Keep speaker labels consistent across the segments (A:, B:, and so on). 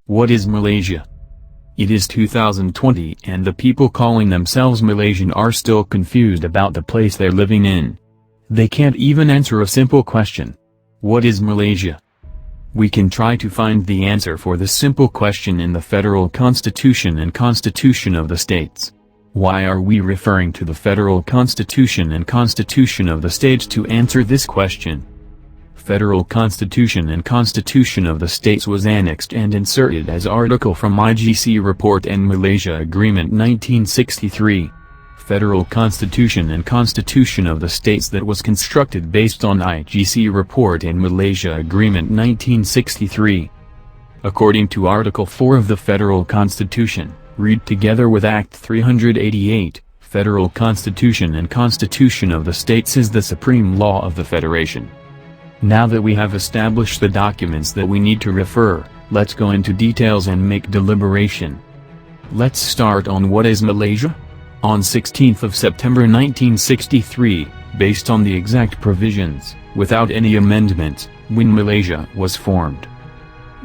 A: What is Malaysia? It is 2020 and the people calling themselves Malaysian are still confused about the place they're living in. They can't even answer a simple question. What is Malaysia? We can try to find the answer for this simple question in the Federal Constitution and Constitution of the States. Why are we referring to the Federal Constitution and Constitution of the States to answer this question? Federal Constitution and Constitution of the States was annexed and inserted as article from IGC Report and Malaysia Agreement 1963. Federal Constitution and Constitution of the States that was constructed based on IGC Report and Malaysia Agreement 1963. According to Article 4 of the Federal Constitution, read together with Act 388, Federal Constitution and Constitution of the States is the supreme law of the Federation. Now that we have established the documents that we need to refer, let's go into details and make deliberation. Let's start on what is Malaysia? On 16th of September 1963, based on the exact provisions, without any amendments, when Malaysia was formed.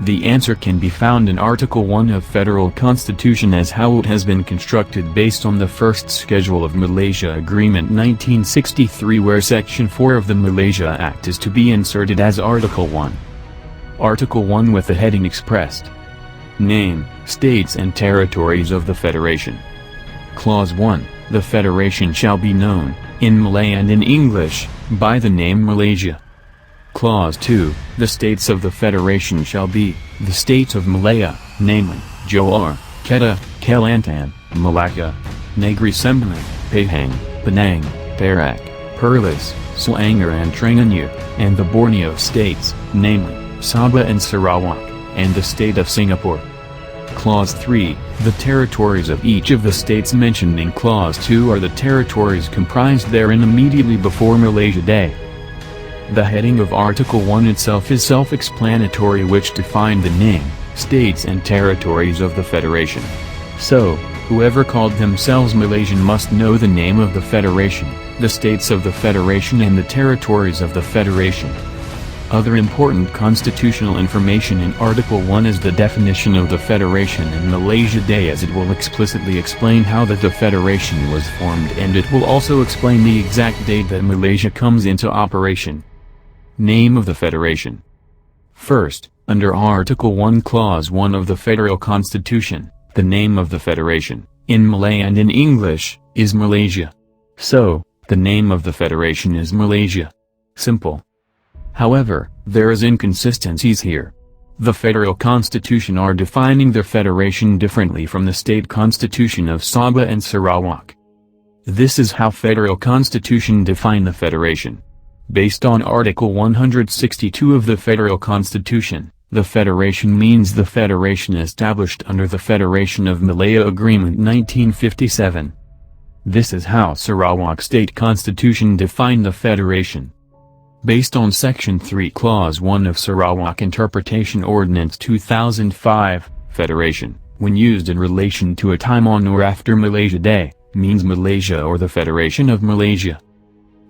A: The answer can be found in Article 1 of Federal Constitution as how it has been constructed based on the first schedule of Malaysia Agreement 1963 where Section 4 of the Malaysia Act is to be inserted as Article 1. Article 1 with the heading expressed. Name, States and Territories of the Federation. Clause 1, the Federation shall be known, in Malay and in English, by the name Malaysia. Clause 2, the states of the Federation shall be, the states of Malaya, namely, Johor, Kedah, Kelantan, Malacca, Negri Sembilan, Pahang, Penang, Perak, Perlis, Selangor and Terengganu, and the Borneo states, namely, Sabah and Sarawak, and the state of Singapore. Clause 3, the territories of each of the states mentioned in Clause 2 are the territories comprised therein immediately before Malaysia Day. The heading of Article 1 itself is self-explanatory which define the name, states and territories of the Federation. So, whoever called themselves Malaysian must know the name of the Federation, the states of the Federation and the territories of the Federation. Other important constitutional information in Article 1 is the definition of the Federation and Malaysia Day as it will explicitly explain how that the Federation was formed and it will also explain the exact date that Malaysia comes into operation. Name of the Federation. First, under Article 1 Clause 1 of the Federal Constitution, the name of the Federation, in Malay and in English, is Malaysia. So, the name of the Federation is Malaysia. Simple. However, there is inconsistencies here. The Federal Constitution are defining the Federation differently from the State Constitution of Sabah and Sarawak. This is how Federal Constitution define the Federation. Based on Article 162 of the Federal Constitution, the Federation means the Federation established under the Federation of Malaya Agreement 1957. This is how Sarawak State Constitution defined the Federation. Based on Section 3 Clause 1 of Sarawak Interpretation Ordinance 2005, Federation, when used in relation to a time on or after Malaysia Day, means Malaysia or the Federation of Malaysia.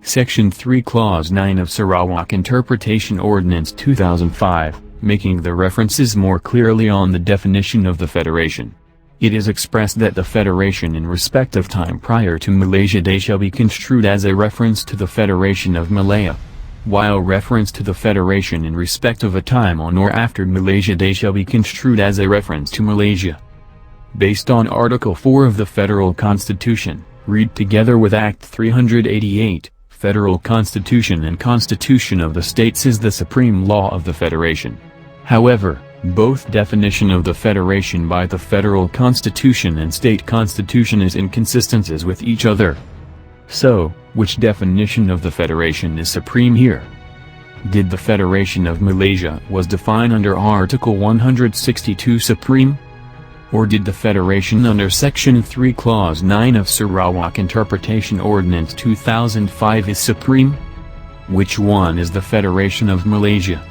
A: Section 3 Clause 9 of Sarawak Interpretation Ordinance 2005, making the references more clearly on the definition of the Federation. It is expressed that the Federation in respect of time prior to Malaysia Day shall be construed as a reference to the Federation of Malaya, while reference to the Federation in respect of a time on or after Malaysia Day shall be construed as a reference to Malaysia. Based on Article 4 of the Federal Constitution, read together with Act 388, Federal Constitution and Constitution of the States is the supreme law of the Federation. However, both definition of the Federation by the Federal Constitution and State Constitution is inconsistencies with each other. So, which definition of the Federation is supreme here? Did the Federation of Malaysia was defined under Article 162 supreme? Or did the Federation under Section 3 Clause 9 of Sarawak Interpretation Ordinance 2005 is supreme? Which one is the Federation of Malaysia?